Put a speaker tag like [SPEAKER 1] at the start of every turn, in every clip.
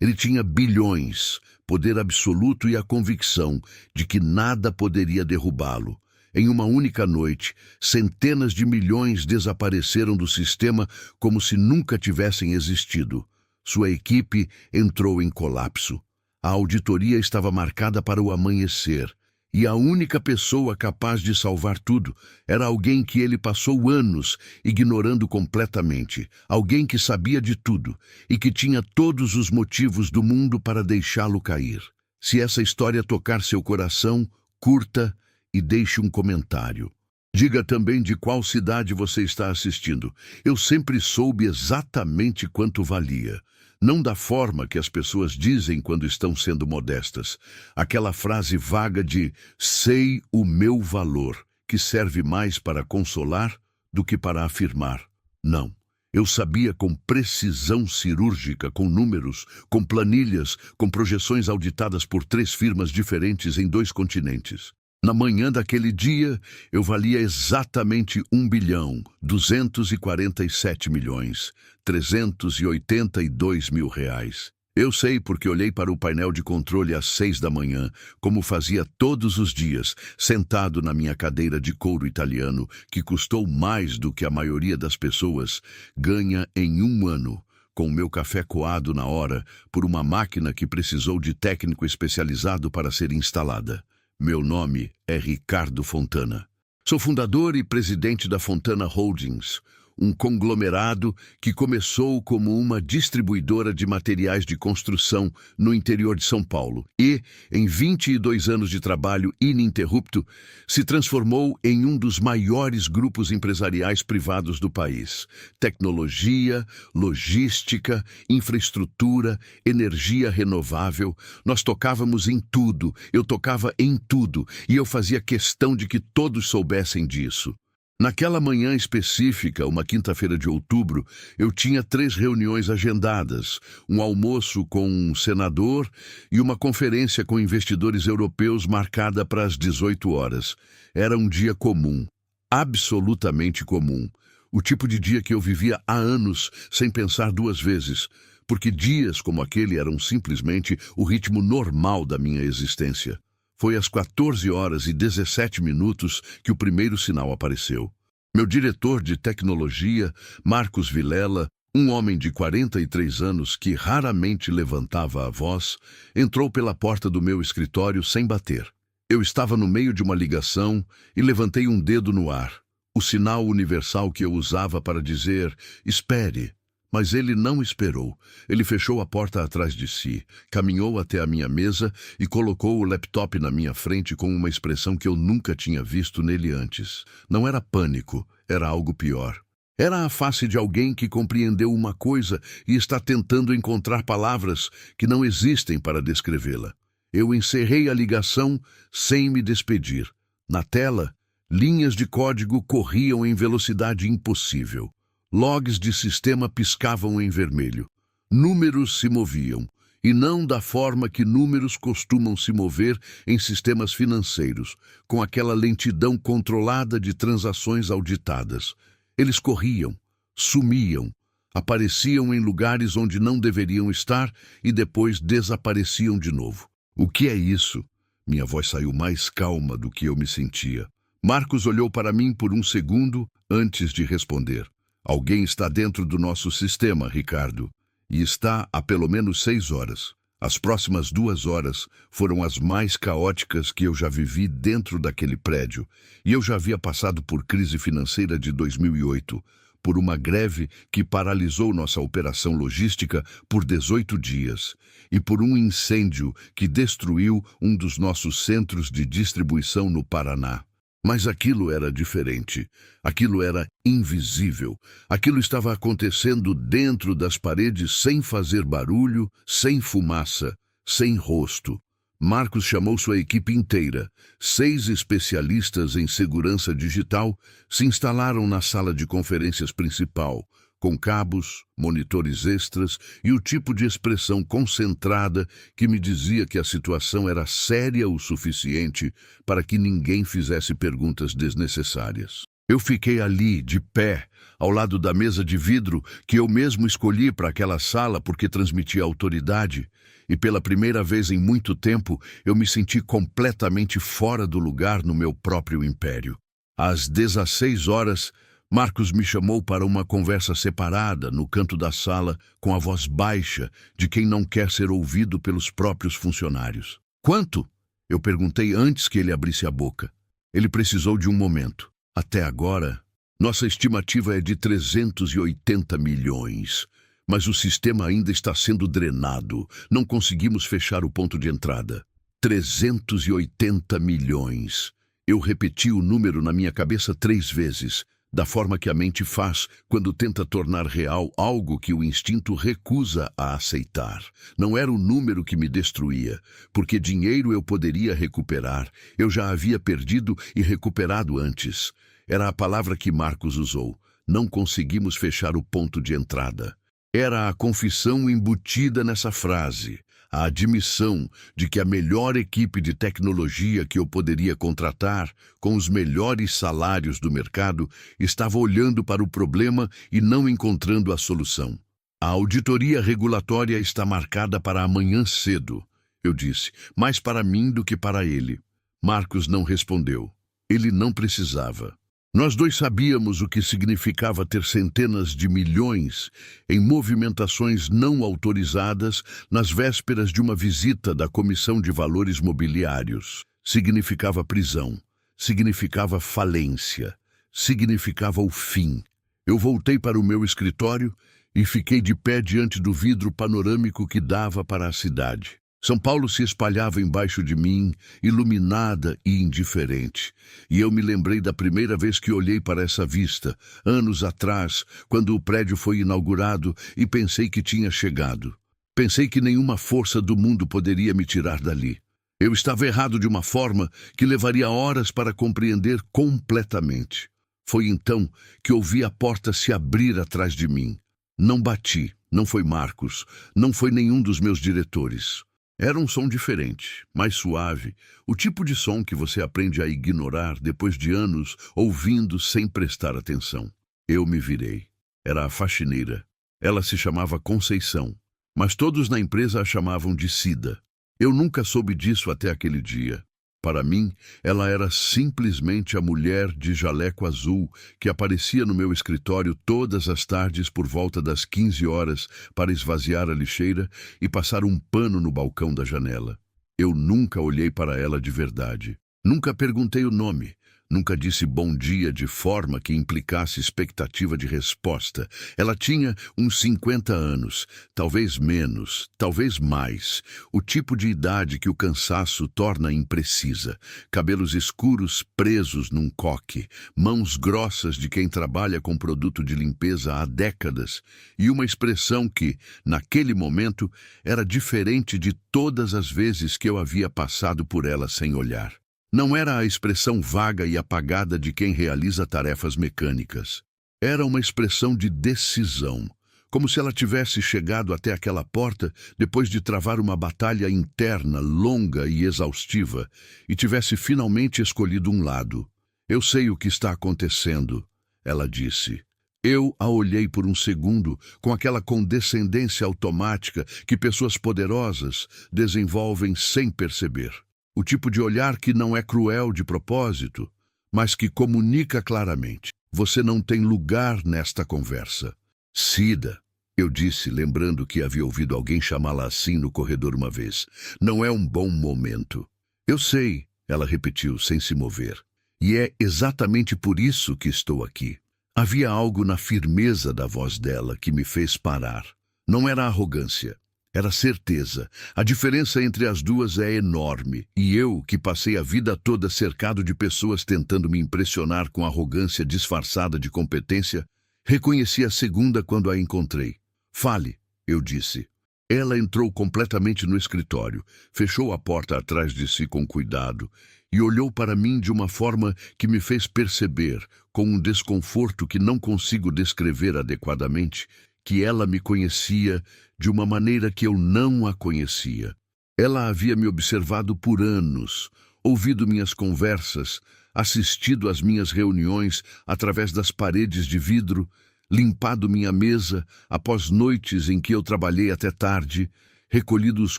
[SPEAKER 1] Ele tinha bilhões, poder absoluto e a convicção de que nada poderia derrubá-lo. Em uma única noite, centenas de milhões desapareceram do sistema como se nunca tivessem existido. Sua equipe entrou em colapso. A auditoria estava marcada para o amanhecer, e a única pessoa capaz de salvar tudo era alguém que ele passou anos ignorando completamente, alguém que sabia de tudo e que tinha todos os motivos do mundo para deixá-lo cair. Se essa história tocar seu coração, curta e deixe um comentário. Diga também de qual cidade você está assistindo. Eu sempre soube exatamente quanto valia. Não da forma que as pessoas dizem quando estão sendo modestas. Aquela frase vaga de "sei o meu valor", que serve mais para consolar do que para afirmar. Não. Eu sabia com precisão cirúrgica, com números, com planilhas, com projeções auditadas por 3 firmas diferentes em 2 continentes. Na manhã daquele dia, eu valia exatamente 1.247.382.000 reais. Eu sei porque olhei para o painel de controle às 6 da manhã, como fazia todos os dias, sentado na minha cadeira de couro italiano, que custou mais do que a maioria das pessoas ganha em um ano, com o meu café coado na hora por uma máquina que precisou de técnico especializado para ser instalada. Meu nome é Ricardo Fontana. Sou fundador e presidente da Fontana Holdings, um conglomerado que começou como uma distribuidora de materiais de construção no interior de São Paulo e, em 22 anos de trabalho ininterrupto, se transformou em um dos maiores grupos empresariais privados do país. Tecnologia, logística, infraestrutura, energia renovável. Nós tocávamos em tudo, eu tocava em tudo e eu fazia questão de que todos soubessem disso. Naquela manhã específica, uma quinta-feira de outubro, eu tinha 3 reuniões agendadas, um almoço com um senador e uma conferência com investidores europeus marcada para as 18 horas. Era um dia comum, absolutamente comum. O tipo de dia que eu vivia há anos sem pensar 2 vezes, porque dias como aquele eram simplesmente o ritmo normal da minha existência. Foi às 14h17 que o primeiro sinal apareceu. Meu diretor de tecnologia, Marcos Vilela, um homem de 43 anos que raramente levantava a voz, entrou pela porta do meu escritório sem bater. Eu estava no meio de uma ligação e levantei um dedo no ar, o sinal universal que eu usava para dizer "espere". Mas ele não esperou. Ele fechou a porta atrás de si, caminhou até a minha mesa e colocou o laptop na minha frente com uma expressão que eu nunca tinha visto nele antes. Não era pânico, era algo pior. Era a face de alguém que compreendeu uma coisa e está tentando encontrar palavras que não existem para descrevê-la. Eu encerrei a ligação sem me despedir. Na tela, linhas de código corriam em velocidade impossível. Logs de sistema piscavam em vermelho. Números se moviam, e não da forma que números costumam se mover em sistemas financeiros, com aquela lentidão controlada de transações auditadas. Eles corriam, sumiam, apareciam em lugares onde não deveriam estar e depois desapareciam de novo. O que é isso? Minha voz saiu mais calma do que eu me sentia. Marcos olhou para mim por um segundo antes de responder. Alguém está dentro do nosso sistema, Ricardo, e está há pelo menos 6 horas. As próximas 2 horas foram as mais caóticas que eu já vivi dentro daquele prédio, e eu já havia passado por crise financeira de 2008, por uma greve que paralisou nossa operação logística por 18 dias, e por um incêndio que destruiu um dos nossos centros de distribuição no Paraná. Mas aquilo era diferente. Aquilo era invisível. Aquilo estava acontecendo dentro das paredes sem fazer barulho, sem fumaça, sem rosto. Marcos chamou sua equipe inteira. 6 especialistas em segurança digital se instalaram na sala de conferências principal, com cabos, monitores extras e o tipo de expressão concentrada que me dizia que a situação era séria o suficiente para que ninguém fizesse perguntas desnecessárias. Eu fiquei ali, de pé, ao lado da mesa de vidro que eu mesmo escolhi para aquela sala porque transmitia autoridade, e pela primeira vez em muito tempo eu me senti completamente fora do lugar no meu próprio império. Às 16 horas, Marcos me chamou para uma conversa separada no canto da sala com a voz baixa de quem não quer ser ouvido pelos próprios funcionários. Quanto? Eu perguntei antes que ele abrisse a boca. Ele precisou de um momento. Até agora, nossa estimativa é de 380 milhões. Mas o sistema ainda está sendo drenado. Não conseguimos fechar o ponto de entrada. 380 milhões. Eu repeti o número na minha cabeça 3 vezes, da forma que a mente faz quando tenta tornar real algo que o instinto recusa a aceitar. Não era o número que me destruía, porque dinheiro eu poderia recuperar. Eu já havia perdido e recuperado antes. Era a palavra que Marcos usou. Não conseguimos fechar o ponto de entrada. Era a confissão embutida nessa frase, a admissão de que a melhor equipe de tecnologia que eu poderia contratar, com os melhores salários do mercado, estava olhando para o problema e não encontrando a solução. A auditoria regulatória está marcada para amanhã cedo, eu disse, mais para mim do que para ele. Marcos não respondeu. Ele não precisava. Nós dois sabíamos o que significava ter centenas de milhões em movimentações não autorizadas nas vésperas de uma visita da Comissão de Valores Mobiliários. Significava prisão, significava falência, significava o fim. Eu voltei para o meu escritório e fiquei de pé diante do vidro panorâmico que dava para a cidade. São Paulo se espalhava embaixo de mim, iluminada e indiferente. E eu me lembrei da primeira vez que olhei para essa vista, anos atrás, quando o prédio foi inaugurado, e pensei que tinha chegado. Pensei que nenhuma força do mundo poderia me tirar dali. Eu estava errado de uma forma que levaria horas para compreender completamente. Foi então que ouvi a porta se abrir atrás de mim. Não bati, não foi Marcos, não foi nenhum dos meus diretores. Era um som diferente, mais suave, o tipo de som que você aprende a ignorar depois de anos ouvindo sem prestar atenção. Eu me virei. Era a faxineira. Ela se chamava Conceição, mas todos na empresa a chamavam de Cida. Eu nunca soube disso até aquele dia. Para mim, ela era simplesmente a mulher de jaleco azul que aparecia no meu escritório todas as tardes por volta das 15 horas para esvaziar a lixeira e passar um pano no balcão da janela. Eu nunca olhei para ela de verdade. Nunca perguntei o nome. Nunca disse bom dia de forma que implicasse expectativa de resposta. Ela tinha uns 50 anos, talvez menos, talvez mais. O tipo de idade que o cansaço torna imprecisa. Cabelos escuros presos num coque, mãos grossas de quem trabalha com produto de limpeza há décadas, e uma expressão que, naquele momento, era diferente de todas as vezes que eu havia passado por ela sem olhar. Não era a expressão vaga e apagada de quem realiza tarefas mecânicas. Era uma expressão de decisão, como se ela tivesse chegado até aquela porta depois de travar uma batalha interna longa e exaustiva e tivesse finalmente escolhido um lado. Eu sei o que está acontecendo, ela disse. Eu a olhei por um segundo com aquela condescendência automática que pessoas poderosas desenvolvem sem perceber. O tipo de olhar que não é cruel de propósito, mas que comunica claramente. Você não tem lugar nesta conversa. Cida, eu disse, lembrando que havia ouvido alguém chamá-la assim no corredor uma vez. Não é um bom momento. Eu sei, ela repetiu sem se mover. E é exatamente por isso que estou aqui. Havia algo na firmeza da voz dela que me fez parar. Não era arrogância. Era certeza. A diferença entre as duas é enorme. E eu, que passei a vida toda cercado de pessoas tentando me impressionar com arrogância disfarçada de competência, reconheci a segunda quando a encontrei. Fale, eu disse. Ela entrou completamente no escritório, fechou a porta atrás de si com cuidado e olhou para mim de uma forma que me fez perceber, com um desconforto que não consigo descrever adequadamente, que ela me conhecia de uma maneira que eu não a conhecia. Ela havia me observado por anos, ouvido minhas conversas, assistido às minhas reuniões através das paredes de vidro, limpado minha mesa após noites em que eu trabalhei até tarde, recolhido os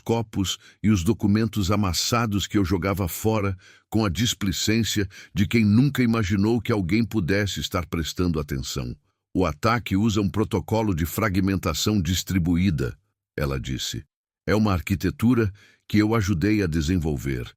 [SPEAKER 1] copos e os documentos amassados que eu jogava fora com a displicência de quem nunca imaginou que alguém pudesse estar prestando atenção. O ataque usa um protocolo de fragmentação distribuída, ela disse. É uma arquitetura que eu ajudei a desenvolver.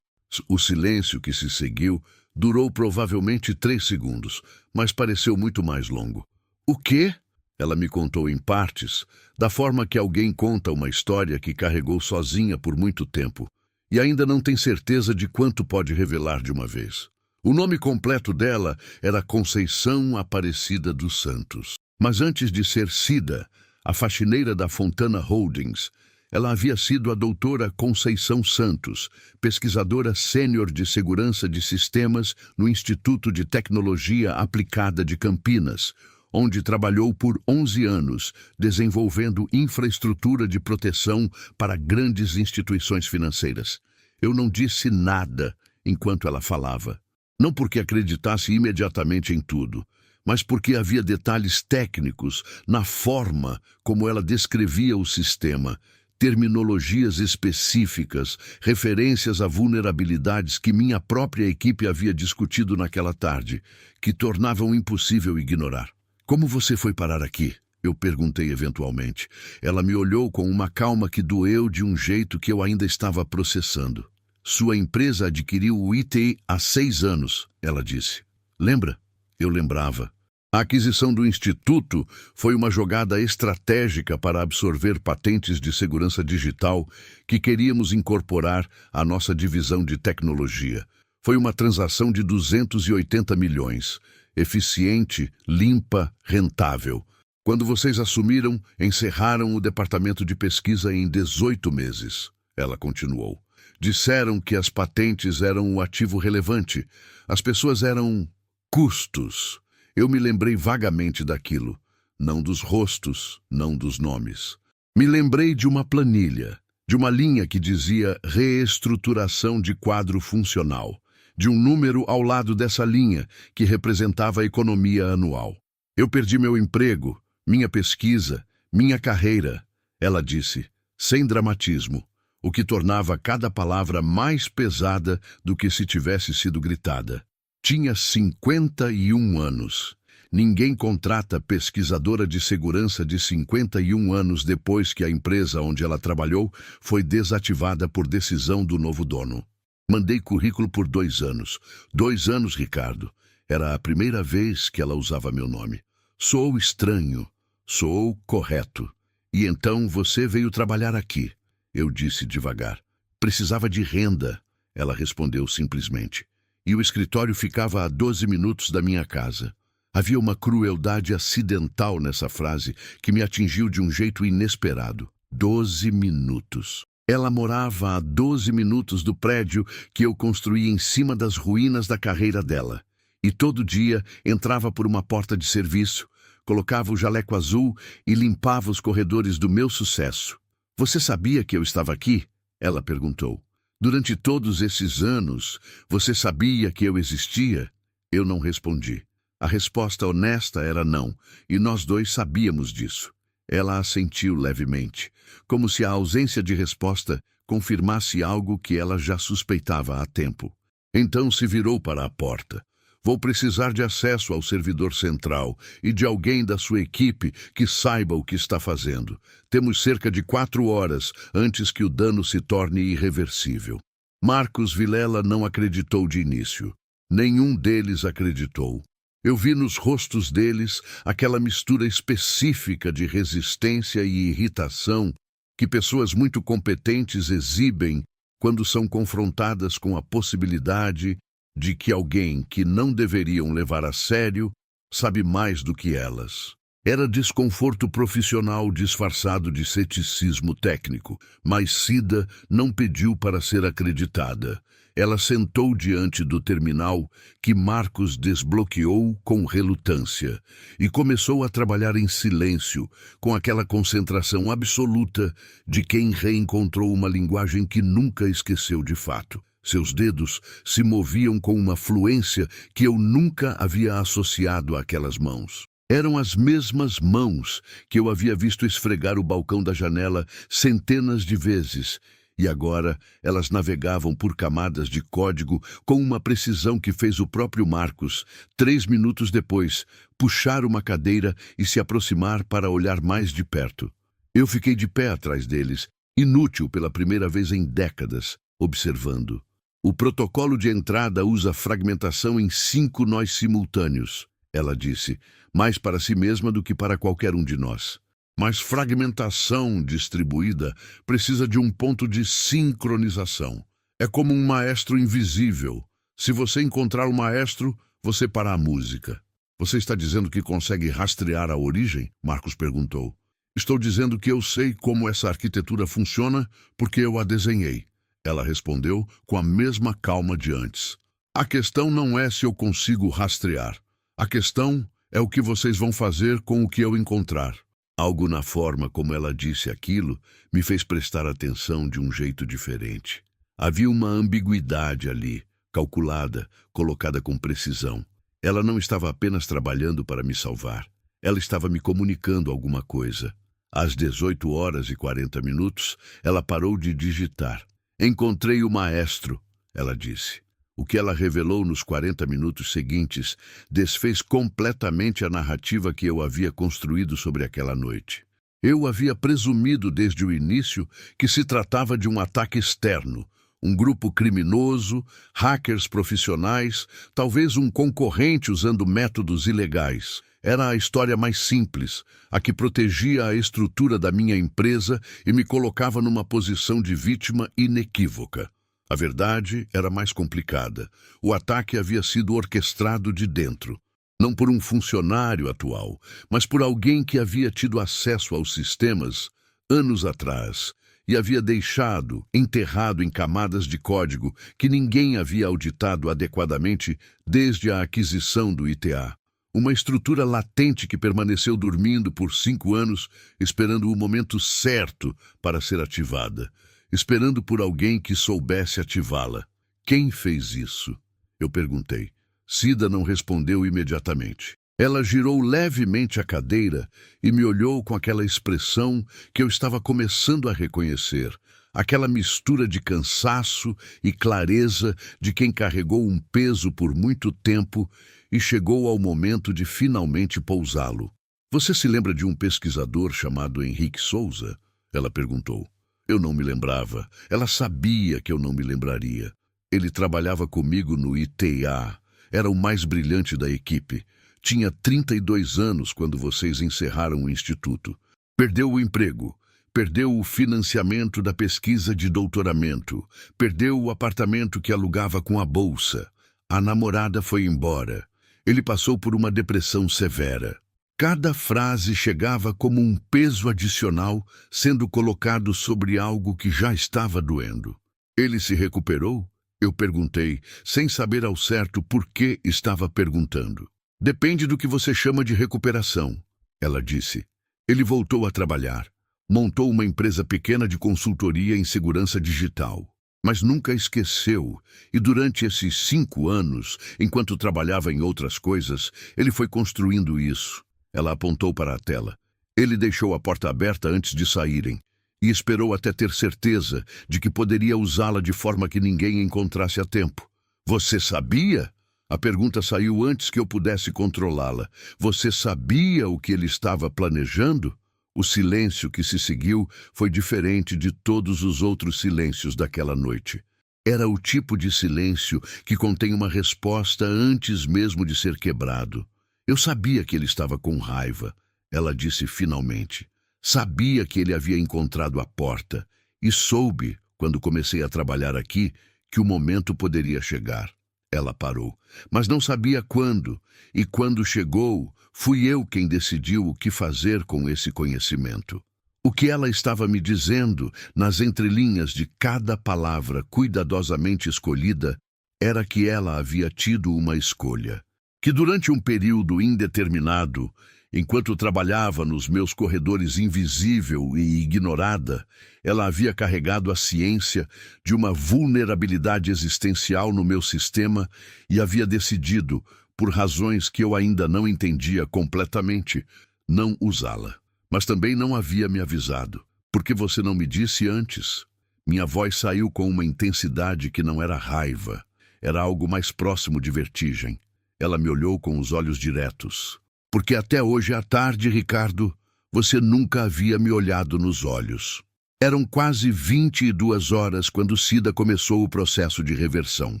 [SPEAKER 1] O silêncio que se seguiu durou provavelmente 3 segundos, mas pareceu muito mais longo. O quê? Ela me contou em partes, da forma que alguém conta uma história que carregou sozinha por muito tempo, e ainda não tem certeza de quanto pode revelar de uma vez. O nome completo dela era Conceição Aparecida dos Santos. Mas antes de ser Cida, a faxineira da Fontana Holdings, ela havia sido a doutora Conceição Santos, pesquisadora sênior de segurança de sistemas no Instituto de Tecnologia Aplicada de Campinas, onde trabalhou por 11 anos, desenvolvendo infraestrutura de proteção para grandes instituições financeiras. Eu não disse nada enquanto ela falava. Não porque acreditasse imediatamente em tudo, mas porque havia detalhes técnicos na forma como ela descrevia o sistema, terminologias específicas, referências a vulnerabilidades que minha própria equipe havia discutido naquela tarde, que tornavam impossível ignorar. Como você foi parar aqui? Eu perguntei eventualmente. Ela me olhou com uma calma que doeu de um jeito que eu ainda estava processando. Sua empresa adquiriu o IT há 6 anos, ela disse. Lembra? Eu lembrava. A aquisição do Instituto foi uma jogada estratégica para absorver patentes de segurança digital que queríamos incorporar à nossa divisão de tecnologia. Foi uma transação de 280 milhões. Eficiente, limpa, rentável. Quando vocês assumiram, encerraram o departamento de pesquisa em 18 meses. Ela continuou. Disseram que as patentes eram um ativo relevante. As pessoas eram custos. Eu me lembrei vagamente daquilo. Não dos rostos, não dos nomes. Me lembrei de uma planilha, de uma linha que dizia reestruturação de quadro funcional, de um número ao lado dessa linha que representava a economia anual. Eu perdi meu emprego, minha pesquisa, minha carreira, ela disse, sem dramatismo, o que tornava cada palavra mais pesada do que se tivesse sido gritada. Tinha 51 anos. Ninguém contrata pesquisadora de segurança de 51 anos depois que a empresa onde ela trabalhou foi desativada por decisão do novo dono. Mandei currículo por 2 anos. 2 anos, Ricardo. Era a primeira vez que ela usava meu nome. Sou estranho. Sou correto. E então você veio trabalhar aqui. Eu disse devagar. Precisava de renda. Ela respondeu simplesmente. E o escritório ficava a 12 minutos da minha casa. Havia uma crueldade acidental nessa frase que me atingiu de um jeito inesperado. 12 minutos. Ela morava a 12 minutos do prédio que eu construí em cima das ruínas da carreira dela. E todo dia entrava por uma porta de serviço, colocava o jaleco azul e limpava os corredores do meu sucesso. Você sabia que eu estava aqui? Ela perguntou. Durante todos esses anos, você sabia que eu existia? Eu não respondi. A resposta honesta era não, e nós dois sabíamos disso. Ela assentiu levemente, como se a ausência de resposta confirmasse algo que ela já suspeitava há tempo. Então se virou para a porta. Vou precisar de acesso ao servidor central e de alguém da sua equipe que saiba o que está fazendo. Temos cerca de 4 horas antes que o dano se torne irreversível. Marcos Vilela não acreditou de início. Nenhum deles acreditou. Eu vi nos rostos deles aquela mistura específica de resistência e irritação que pessoas muito competentes exibem quando são confrontadas com a possibilidade de que alguém que não deveriam levar a sério sabe mais do que elas. Era desconforto profissional disfarçado de ceticismo técnico, mas Cida não pediu para ser acreditada. Ela sentou diante do terminal que Marcos desbloqueou com relutância e começou a trabalhar em silêncio, com aquela concentração absoluta de quem reencontrou uma linguagem que nunca esqueceu de fato. Seus dedos se moviam com uma fluência que eu nunca havia associado àquelas mãos. Eram as mesmas mãos que eu havia visto esfregar o balcão da janela centenas de vezes, e agora elas navegavam por camadas de código com uma precisão que fez o próprio Marcos, 3 minutos depois, puxar uma cadeira e se aproximar para olhar mais de perto. Eu fiquei de pé atrás deles, inútil pela primeira vez em décadas, observando. O protocolo de entrada usa fragmentação em 5 nós simultâneos, ela disse, mais para si mesma do que para qualquer um de nós. Mas fragmentação distribuída precisa de um ponto de sincronização. É como um maestro invisível. Se você encontrar o maestro, você para a música. Você está dizendo que consegue rastrear a origem? Marcos perguntou. Estou dizendo que eu sei como essa arquitetura funciona porque eu a desenhei. Ela respondeu com a mesma calma de antes. A questão não é se eu consigo rastrear. A questão é o que vocês vão fazer com o que eu encontrar. Algo na forma como ela disse aquilo me fez prestar atenção de um jeito diferente. Havia uma ambiguidade ali, calculada, colocada com precisão. Ela não estava apenas trabalhando para me salvar. Ela estava me comunicando alguma coisa. Às 18h40, ela parou de digitar. Encontrei o maestro, ela disse. O que ela revelou nos 40 minutos seguintes desfez completamente a narrativa que eu havia construído sobre aquela noite. Eu havia presumido desde o início que se tratava de um ataque externo, um grupo criminoso, hackers profissionais, talvez um concorrente usando métodos ilegais. Era a história mais simples, a que protegia a estrutura da minha empresa e me colocava numa posição de vítima inequívoca. A verdade era mais complicada. O ataque havia sido orquestrado de dentro. Não por um funcionário atual, mas por alguém que havia tido acesso aos sistemas anos atrás e havia deixado enterrado em camadas de código que ninguém havia auditado adequadamente desde a aquisição do ITA. Uma estrutura latente que permaneceu dormindo por 5 anos, esperando o momento certo para ser ativada. Esperando por alguém que soubesse ativá-la. Quem fez isso? Eu perguntei. Cida não respondeu imediatamente. Ela girou levemente a cadeira e me olhou com aquela expressão que eu estava começando a reconhecer, aquela mistura de cansaço e clareza de quem carregou um peso por muito tempo e chegou ao momento de finalmente pousá-lo. Você se lembra de um pesquisador chamado Henrique Souza? Ela perguntou. Eu não me lembrava. Ela sabia que eu não me lembraria. Ele trabalhava comigo no ITA. Era o mais brilhante da equipe. Tinha 32 anos quando vocês encerraram o instituto. Perdeu o emprego. Perdeu o financiamento da pesquisa de doutoramento. Perdeu o apartamento que alugava com a bolsa. A namorada foi embora. Ele passou por uma depressão severa. Cada frase chegava como um peso adicional sendo colocado sobre algo que já estava doendo. Ele se recuperou? Eu perguntei, sem saber ao certo por que estava perguntando. Depende do que você chama de recuperação, ela disse. Ele voltou a trabalhar. Montou uma empresa pequena de consultoria em segurança digital. Mas nunca esqueceu, e durante esses 5 anos, enquanto trabalhava em outras coisas, ele foi construindo isso. Ela apontou para a tela. Ele deixou a porta aberta antes de saírem e esperou até ter certeza de que poderia usá-la de forma que ninguém encontrasse a tempo. Você sabia? A pergunta saiu antes que eu pudesse controlá-la. Você sabia o que ele estava planejando? O silêncio que se seguiu foi diferente de todos os outros silêncios daquela noite. Era o tipo de silêncio que contém uma resposta antes mesmo de ser quebrado. Eu sabia que ele estava com raiva, ela disse finalmente. Sabia que ele havia encontrado a porta e soube, quando comecei a trabalhar aqui, que o momento poderia chegar. Ela parou, mas não sabia quando, e quando chegou, fui eu quem decidiu o que fazer com esse conhecimento. O que ela estava me dizendo, nas entrelinhas de cada palavra cuidadosamente escolhida, era que ela havia tido uma escolha. Que durante um período indeterminado, Enquanto trabalhava nos meus corredores invisível e ignorada, ela havia carregado a ciência de uma vulnerabilidade existencial no meu sistema e havia decidido, por razões que eu ainda não entendia completamente, não usá-la. Mas também não havia me avisado. Por que você não me disse antes? Minha voz saiu com uma intensidade que não era raiva. Era algo mais próximo de vertigem. Ela me olhou com os olhos diretos. Porque até hoje à tarde, Ricardo, você nunca havia me olhado nos olhos. Eram quase 22 horas quando Cida começou o processo de reversão.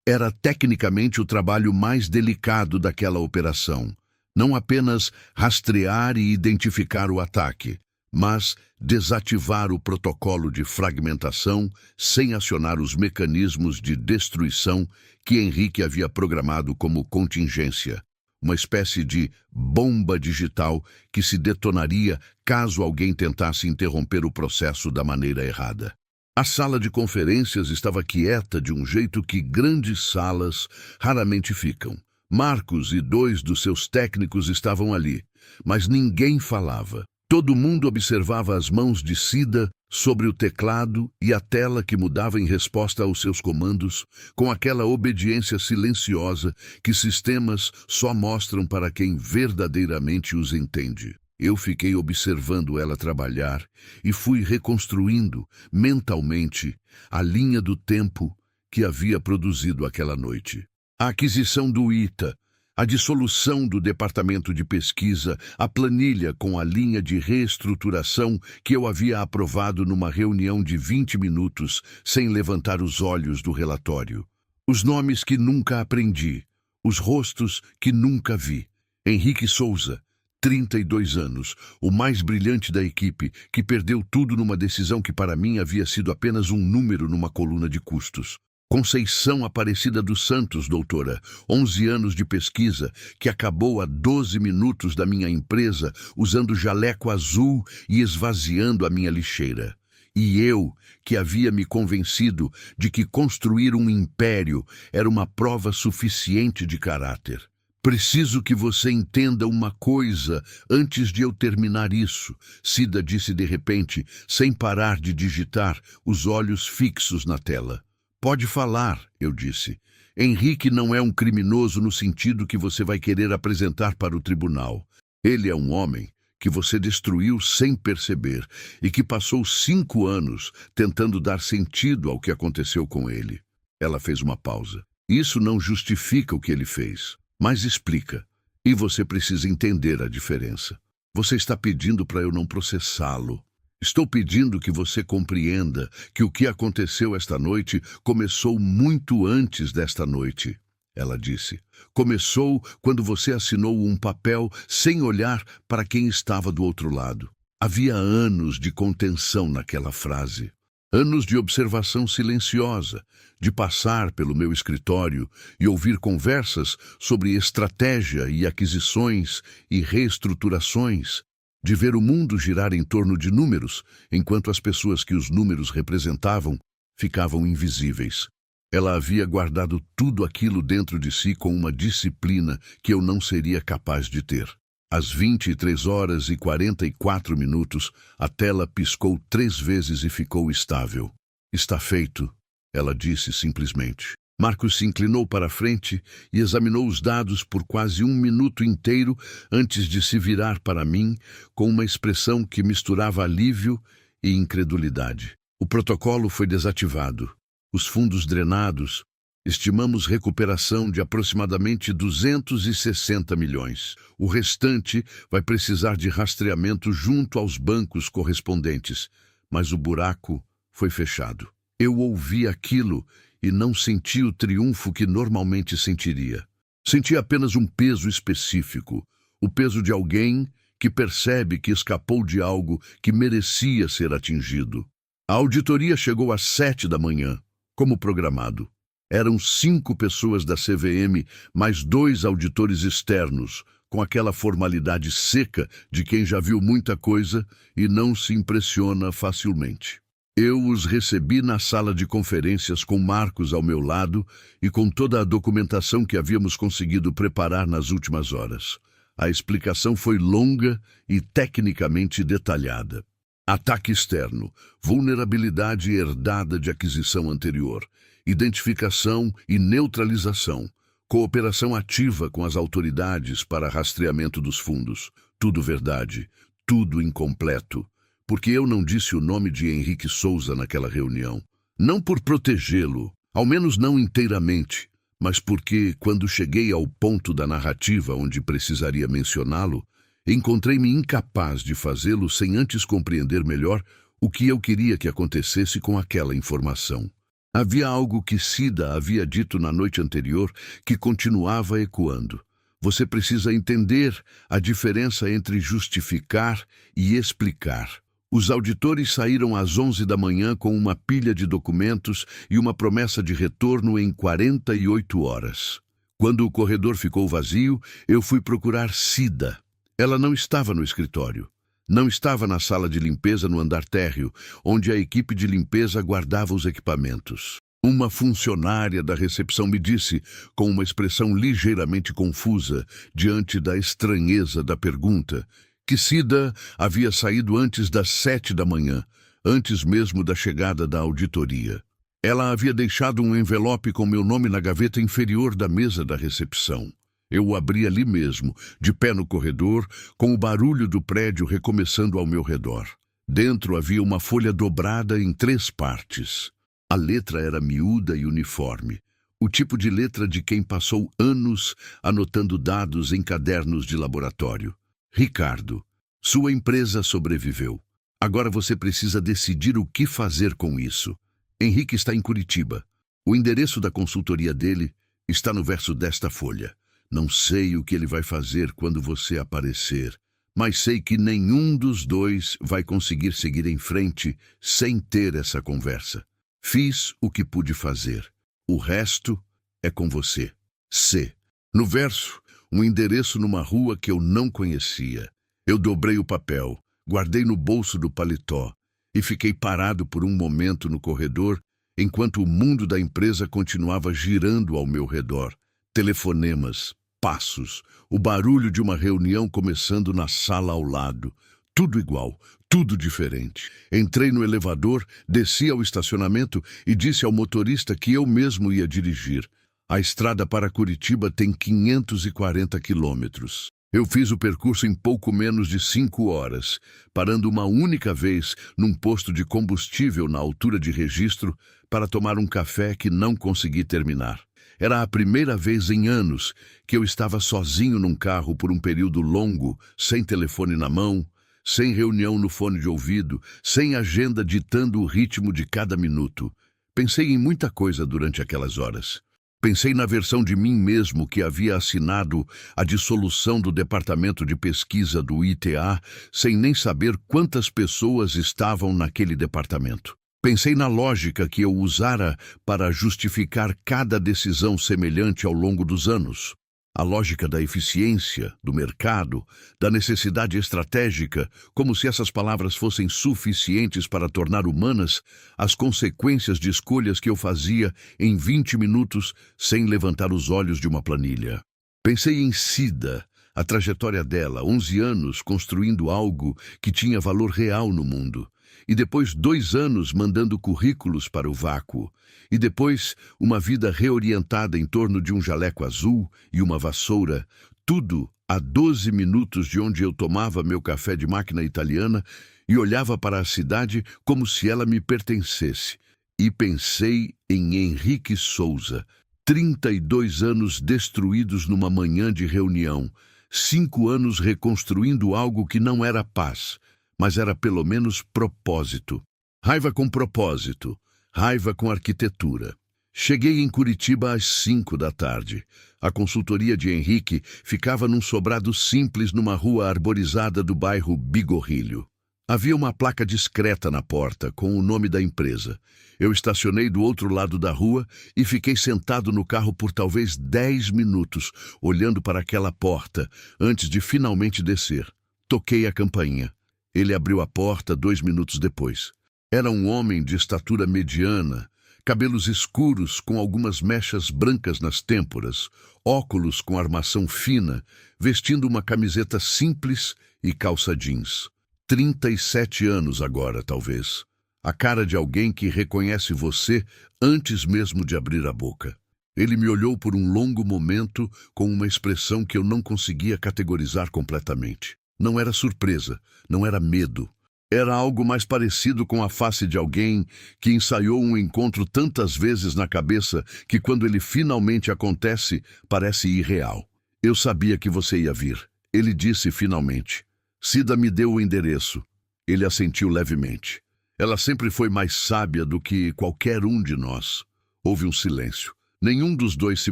[SPEAKER 1] Era tecnicamente o trabalho mais delicado daquela operação. Não apenas rastrear e identificar o ataque, mas desativar o protocolo de fragmentação sem acionar os mecanismos de destruição que Henrique havia programado como contingência. Uma espécie de bomba digital que se detonaria caso alguém tentasse interromper o processo da maneira errada. A sala de conferências estava quieta de um jeito que grandes salas raramente ficam. Marcos e 2 dos seus técnicos estavam ali, mas ninguém falava. Todo mundo observava as mãos de Cida sobre o teclado e a tela que mudava em resposta aos seus comandos, com aquela obediência silenciosa que sistemas só mostram para quem verdadeiramente os entende. Eu fiquei observando ela trabalhar e fui reconstruindo, mentalmente, a linha do tempo que havia produzido aquela noite. A aquisição do ITA, a dissolução do departamento de pesquisa, a planilha com a linha de reestruturação que eu havia aprovado numa reunião de 20 minutos sem levantar os olhos do relatório. Os nomes que nunca aprendi, os rostos que nunca vi. Henrique Souza, 32 anos, o mais brilhante da equipe, que perdeu tudo numa decisão que para mim havia sido apenas um número numa coluna de custos. Conceição Aparecida dos Santos, doutora, 11 anos de pesquisa, que acabou a 12 minutos da minha empresa usando jaleco azul e esvaziando a minha lixeira. E eu, que havia me convencido de que construir um império era uma prova suficiente de caráter. Preciso que você entenda uma coisa antes de eu terminar isso, Cida disse de repente, sem parar de digitar, os olhos fixos na tela. Pode falar, eu disse. Henrique não é um criminoso no sentido que você vai querer apresentar para o tribunal. Ele é um homem que você destruiu sem perceber e que passou 5 anos tentando dar sentido ao que aconteceu com ele. Ela fez uma pausa. Isso não justifica o que ele fez, mas explica. E você precisa entender a diferença. Você está pedindo para eu não processá-lo. Estou pedindo que você compreenda que o que aconteceu esta noite começou muito antes desta noite, ela disse. Começou quando você assinou um papel sem olhar para quem estava do outro lado. Havia anos de contenção naquela frase. Anos de observação silenciosa, de passar pelo meu escritório e ouvir conversas sobre estratégia e aquisições e reestruturações, de ver o mundo girar em torno de números, enquanto as pessoas que os números representavam ficavam invisíveis. Ela havia guardado tudo aquilo dentro de si com uma disciplina que eu não seria capaz de ter. Às 23 horas e 44 minutos, a tela piscou 3 vezes e ficou estável. Está feito, ela disse simplesmente. Marcos se inclinou para a frente e examinou os dados por quase 1 minuto inteiro antes de se virar para mim com uma expressão que misturava alívio e incredulidade. O protocolo foi desativado. Os fundos drenados. Estimamos recuperação de aproximadamente 260 milhões. O restante vai precisar de rastreamento junto aos bancos correspondentes, mas o buraco foi fechado. Eu ouvi aquilo e não senti o triunfo que normalmente sentiria. Senti apenas um peso específico, o peso de alguém que percebe que escapou de algo que merecia ser atingido. A auditoria chegou às 7 da manhã, como programado. Eram 5 pessoas da CVM, mais 2 auditores externos, com aquela formalidade seca de quem já viu muita coisa e não se impressiona facilmente. Eu os recebi na sala de conferências com Marcos ao meu lado e com toda a documentação que havíamos conseguido preparar nas últimas horas. A explicação foi longa e tecnicamente detalhada. Ataque externo, vulnerabilidade herdada de aquisição anterior, identificação e neutralização, cooperação ativa com as autoridades para rastreamento dos fundos. Tudo verdade, tudo incompleto, porque eu não disse o nome de Henrique Souza naquela reunião. Não por protegê-lo, ao menos não inteiramente, mas porque, quando cheguei ao ponto da narrativa onde precisaria mencioná-lo, encontrei-me incapaz de fazê-lo sem antes compreender melhor o que eu queria que acontecesse com aquela informação. Havia algo que Cida havia dito na noite anterior que continuava ecoando. Você precisa entender a diferença entre justificar e explicar. Os auditores saíram às 11 da manhã com uma pilha de documentos e uma promessa de retorno em 48 horas. Quando o corredor ficou vazio, eu fui procurar Cida. Ela não estava no escritório. Não estava na sala de limpeza no andar térreo, onde a equipe de limpeza guardava os equipamentos. Uma funcionária da recepção me disse, com uma expressão ligeiramente confusa, diante da estranheza da pergunta, que Cida havia saído antes das 7 da manhã, antes mesmo da chegada da auditoria. Ela havia deixado um envelope com meu nome na gaveta inferior da mesa da recepção. Eu o abri ali mesmo, de pé no corredor, com o barulho do prédio recomeçando ao meu redor. Dentro havia uma folha dobrada em 3 partes. A letra era miúda e uniforme, o tipo de letra de quem passou anos anotando dados em cadernos de laboratório. Ricardo, sua empresa sobreviveu. Agora você precisa decidir o que fazer com isso. Henrique está em Curitiba. O endereço da consultoria dele está no verso desta folha. Não sei o que ele vai fazer quando você aparecer, mas sei que nenhum dos dois vai conseguir seguir em frente sem ter essa conversa. Fiz o que pude fazer. O resto é com você. C. No verso, um endereço numa rua que eu não conhecia. Eu dobrei o papel, guardei no bolso do paletó e fiquei parado por um momento no corredor enquanto o mundo da empresa continuava girando ao meu redor. Telefonemas, passos, o barulho de uma reunião começando na sala ao lado. Tudo igual, tudo diferente. Entrei no elevador, desci ao estacionamento e disse ao motorista que eu mesmo ia dirigir. A estrada para Curitiba tem 540 quilômetros. Eu fiz o percurso em pouco menos de 5 horas, parando uma única vez num posto de combustível na altura de registro para tomar um café que não consegui terminar. Era a primeira vez em anos que eu estava sozinho num carro por um período longo, sem telefone na mão, sem reunião no fone de ouvido, sem agenda ditando o ritmo de cada minuto. Pensei em muita coisa durante aquelas horas. Pensei na versão de mim mesmo que havia assinado a dissolução do departamento de pesquisa do ITA sem nem saber quantas pessoas estavam naquele departamento. Pensei na lógica que eu usara para justificar cada decisão semelhante ao longo dos anos. A lógica da eficiência, do mercado, da necessidade estratégica, como se essas palavras fossem suficientes para tornar humanas as consequências de escolhas que eu fazia em 20 minutos sem levantar os olhos de uma planilha. Pensei em Cida, a trajetória dela, 11 anos construindo algo que tinha valor real no mundo. E depois 2 anos mandando currículos para o vácuo. E depois uma vida reorientada em torno de um jaleco azul e uma vassoura. Tudo a 12 minutos de onde eu tomava meu café de máquina italiana e olhava para a cidade como se ela me pertencesse. E pensei em Henrique Souza. 32 anos destruídos numa manhã de reunião. 5 anos reconstruindo algo que não era paz, mas era pelo menos propósito. Raiva com propósito, raiva com arquitetura. Cheguei em Curitiba às 5 da tarde. A consultoria de Henrique ficava num sobrado simples numa rua arborizada do bairro Bigorrilho. Havia uma placa discreta na porta com o nome da empresa. Eu estacionei do outro lado da rua e fiquei sentado no carro por talvez 10 minutos, olhando para aquela porta, antes de finalmente descer. Toquei a campainha. Ele abriu a porta 2 minutos depois. Era um homem de estatura mediana, cabelos escuros com algumas mechas brancas nas têmporas, óculos com armação fina, vestindo uma camiseta simples e calça jeans. 37 anos agora, talvez. A cara de alguém que reconhece você antes mesmo de abrir a boca. Ele me olhou por um longo momento com uma expressão que eu não conseguia categorizar completamente. Não era surpresa, não era medo. Era algo mais parecido com a face de alguém que ensaiou um encontro tantas vezes na cabeça que quando ele finalmente acontece, parece irreal. Eu sabia que você ia vir. Ele disse finalmente. Cida me deu o endereço. Ele assentiu levemente. Ela sempre foi mais sábia do que qualquer um de nós. Houve um silêncio. Nenhum dos dois se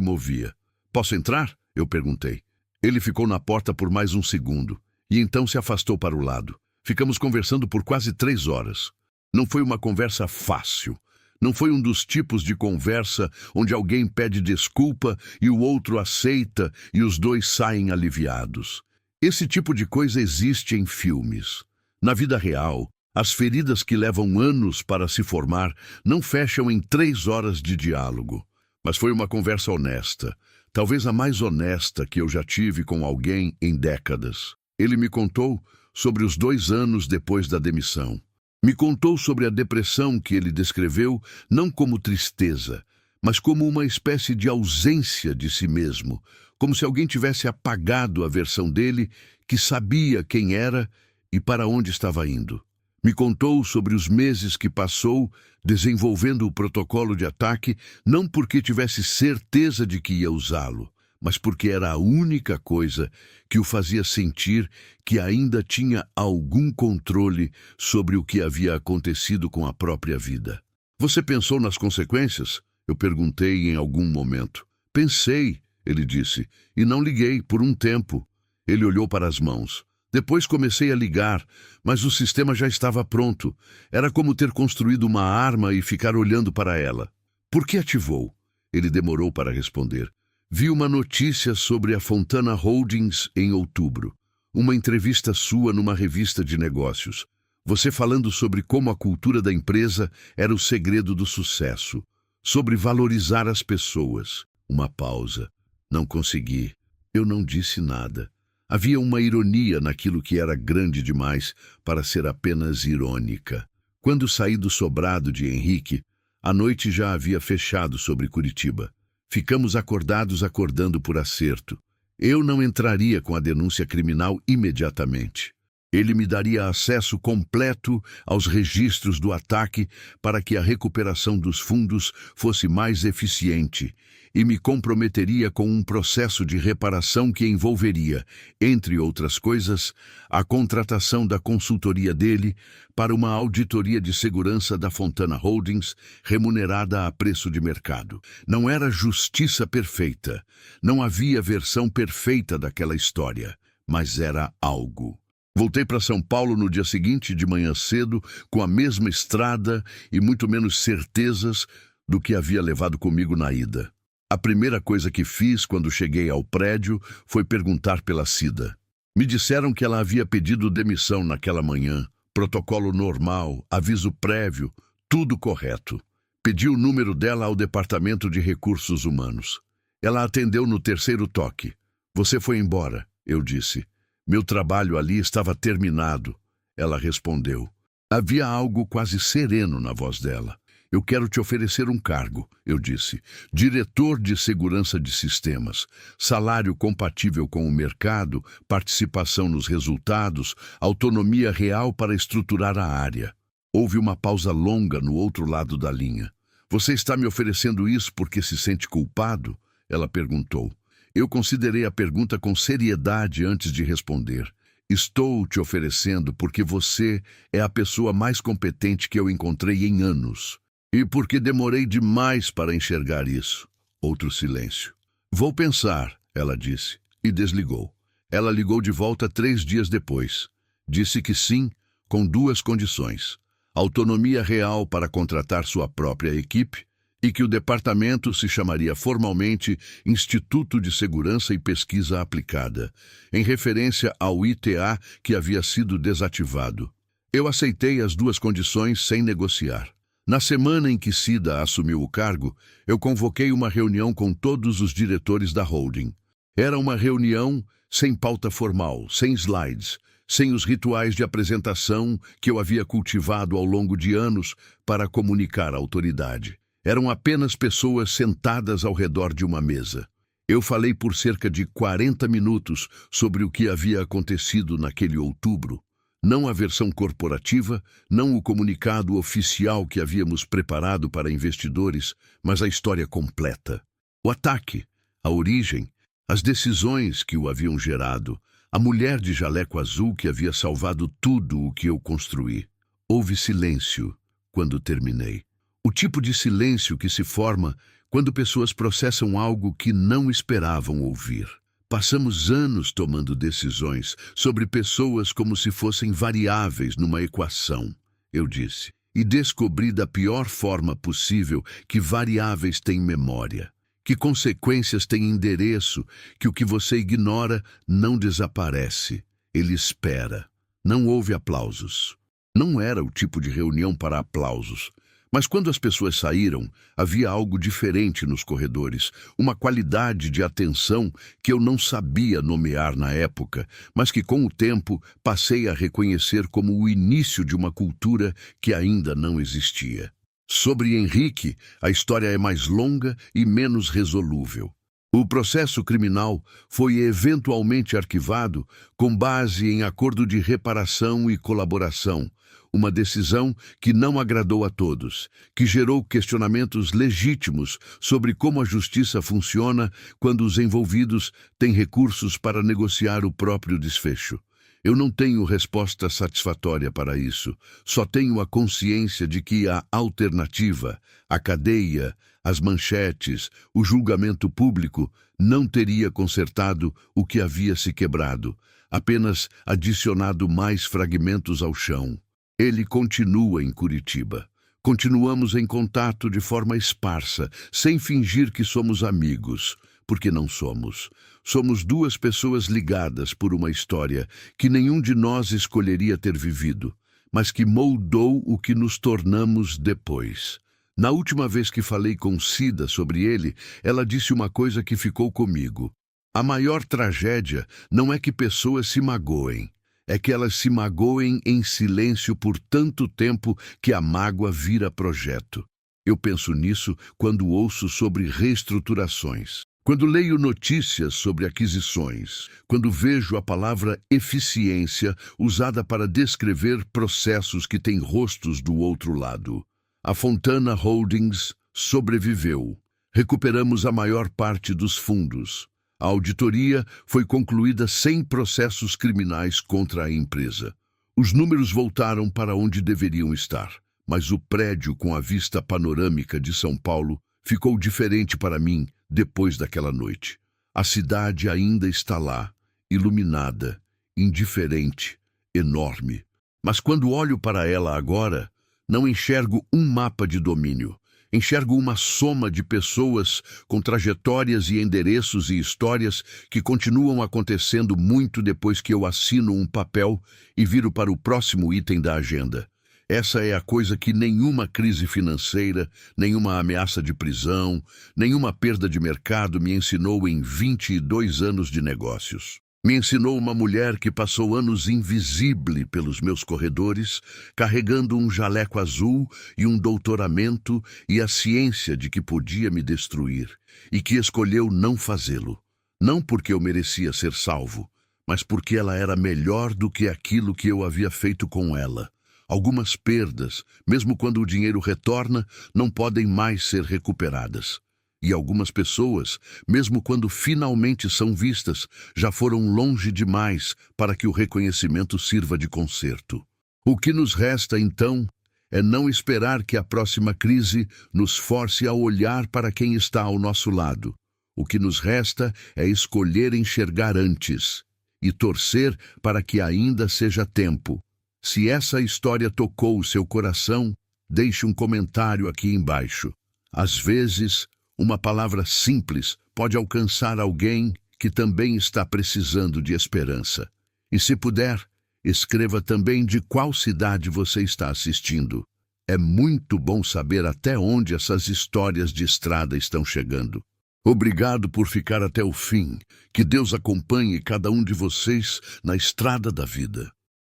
[SPEAKER 1] movia. Posso entrar? Eu perguntei. Ele ficou na porta por mais um segundo e então se afastou para o lado. Ficamos conversando por quase 3 horas. Não foi uma conversa fácil. Não foi um dos tipos de conversa onde alguém pede desculpa e o outro aceita e os dois saem aliviados. Esse tipo de coisa existe em filmes. Na vida real, as feridas que levam anos para se formar não fecham em 3 horas de diálogo. Mas foi uma conversa honesta, talvez a mais honesta que eu já tive com alguém em décadas. Ele me contou sobre os 2 anos depois da demissão. Me contou sobre a depressão que ele descreveu não como tristeza, mas como uma espécie de ausência de si mesmo, como se alguém tivesse apagado a versão dele que sabia quem era e para onde estava indo. Me contou sobre os meses que passou desenvolvendo o protocolo de ataque, não porque tivesse certeza de que ia usá-lo, mas porque era a única coisa que o fazia sentir que ainda tinha algum controle sobre o que havia acontecido com a própria vida. Você pensou nas consequências? Eu perguntei em algum momento. Pensei, ele disse, e não liguei por um tempo. Ele olhou para as mãos. Depois comecei a ligar, mas o sistema já estava pronto. Era como ter construído uma arma e ficar olhando para ela. Por que ativou? Ele demorou para responder. Vi uma notícia sobre a Fontana Holdings em outubro. Uma entrevista sua numa revista de negócios. Você falando sobre como a cultura da empresa era o segredo do sucesso. Sobre valorizar as pessoas. Uma pausa. Não consegui. Eu não disse nada. Havia uma ironia naquilo que era grande demais para ser apenas irônica. Quando saí do sobrado de Henrique, a noite já havia fechado sobre Curitiba. Ficamos acordando por acerto. Eu não entraria com a denúncia criminal imediatamente. Ele me daria acesso completo aos registros do ataque para que a recuperação dos fundos fosse mais eficiente e me comprometeria com um processo de reparação que envolveria, entre outras coisas, a contratação da consultoria dele para uma auditoria de segurança da Fontana Holdings remunerada a preço de mercado. Não era justiça perfeita, não havia versão perfeita daquela história, mas era algo. Voltei para São Paulo no dia seguinte, de manhã cedo, com a mesma estrada e muito menos certezas do que havia levado comigo na ida. A primeira coisa que fiz quando cheguei ao prédio foi perguntar pela Cida. Me disseram que ela havia pedido demissão naquela manhã. Protocolo normal, aviso prévio, tudo correto. Pedi o número dela ao Departamento de Recursos Humanos. Ela atendeu no 3º toque. Você foi embora, eu disse. Meu trabalho ali estava terminado. Ela respondeu. Havia algo quase sereno na voz dela. Eu quero te oferecer um cargo, eu disse. Diretor de Segurança de Sistemas. Salário compatível com o mercado, participação nos resultados, autonomia real para estruturar a área. Houve uma pausa longa no outro lado da linha. Você está me oferecendo isso porque se sente culpado? Ela perguntou. Eu considerei a pergunta com seriedade antes de responder. Estou te oferecendo porque você é a pessoa mais competente que eu encontrei em anos. E porque demorei demais para enxergar isso. Outro silêncio. Vou pensar, ela disse, e desligou. Ela ligou de volta 3 dias depois. Disse que sim, com 2 condições. Autonomia real para contratar sua própria equipe e que o departamento se chamaria formalmente Instituto de Segurança e Pesquisa Aplicada, em referência ao ITA que havia sido desativado. Eu aceitei as 2 condições sem negociar. Na semana em que Cida assumiu o cargo, eu convoquei uma reunião com todos os diretores da holding. Era uma reunião sem pauta formal, sem slides, sem os rituais de apresentação que eu havia cultivado ao longo de anos para comunicar à autoridade. Eram apenas pessoas sentadas ao redor de uma mesa. Eu falei por cerca de 40 minutos sobre o que havia acontecido naquele outubro. Não a versão corporativa, não o comunicado oficial que havíamos preparado para investidores, mas a história completa. O ataque, a origem, as decisões que o haviam gerado, a mulher de jaleco azul que havia salvado tudo o que eu construí. Houve silêncio quando terminei. O tipo de silêncio que se forma quando pessoas processam algo que não esperavam ouvir. Passamos anos tomando decisões sobre pessoas como se fossem variáveis numa equação, eu disse, e descobri da pior forma possível que variáveis têm memória, que consequências têm endereço, que o que você ignora não desaparece, ele espera. Não houve aplausos. Não era o tipo de reunião para aplausos. Mas quando as pessoas saíram, havia algo diferente nos corredores, uma qualidade de atenção que eu não sabia nomear na época, mas que com o tempo passei a reconhecer como o início de uma cultura que ainda não existia. Sobre Henrique, a história é mais longa e menos resolúvel. O processo criminal foi eventualmente arquivado com base em acordo de reparação e colaboração, uma decisão que não agradou a todos, que gerou questionamentos legítimos sobre como a justiça funciona quando os envolvidos têm recursos para negociar o próprio desfecho. Eu não tenho resposta satisfatória para isso, só tenho a consciência de que a alternativa, a cadeia, as manchetes, o julgamento público não teria consertado o que havia se quebrado, apenas adicionado mais fragmentos ao chão. Ele continua em Curitiba. Continuamos em contato de forma esparsa, sem fingir que somos amigos, porque não somos. Somos duas pessoas ligadas por uma história que nenhum de nós escolheria ter vivido, mas que moldou o que nos tornamos depois. Na última vez que falei com Cida sobre ele, ela disse uma coisa que ficou comigo. A maior tragédia não é que pessoas se magoem. É que elas se magoem em silêncio por tanto tempo que a mágoa vira projeto. Eu penso nisso quando ouço sobre reestruturações, quando leio notícias sobre aquisições, quando vejo a palavra eficiência usada para descrever processos que têm rostos do outro lado. A Fontana Holdings sobreviveu. Recuperamos a maior parte dos fundos. A auditoria foi concluída sem processos criminais contra a empresa. Os números voltaram para onde deveriam estar, mas o prédio com a vista panorâmica de São Paulo ficou diferente para mim depois daquela noite. A cidade ainda está lá, iluminada, indiferente, enorme. Mas quando olho para ela agora, não enxergo um mapa de domínio. Enxergo uma soma de pessoas com trajetórias e endereços e histórias que continuam acontecendo muito depois que eu assino um papel e viro para o próximo item da agenda. Essa é a coisa que nenhuma crise financeira, nenhuma ameaça de prisão, nenhuma perda de mercado me ensinou em 22 anos de negócios. Me ensinou uma mulher que passou anos invisível pelos meus corredores, carregando um jaleco azul e um doutoramento e a ciência de que podia me destruir, e que escolheu não fazê-lo. Não porque eu merecia ser salvo, mas porque ela era melhor do que aquilo que eu havia feito com ela. Algumas perdas, mesmo quando o dinheiro retorna, não podem mais ser recuperadas. E algumas pessoas, mesmo quando finalmente são vistas, já foram longe demais para que o reconhecimento sirva de conserto. O que nos resta, então, é não esperar que a próxima crise nos force a olhar para quem está ao nosso lado. O que nos resta é escolher enxergar antes e torcer para que ainda seja tempo. Se essa história tocou o seu coração, deixe um comentário aqui embaixo. Às vezes, uma palavra simples pode alcançar alguém que também está precisando de esperança. E se puder, escreva também de qual cidade você está assistindo. É muito bom saber até onde essas histórias de estrada estão chegando. Obrigado por ficar até o fim. Que Deus acompanhe cada um de vocês na estrada da vida.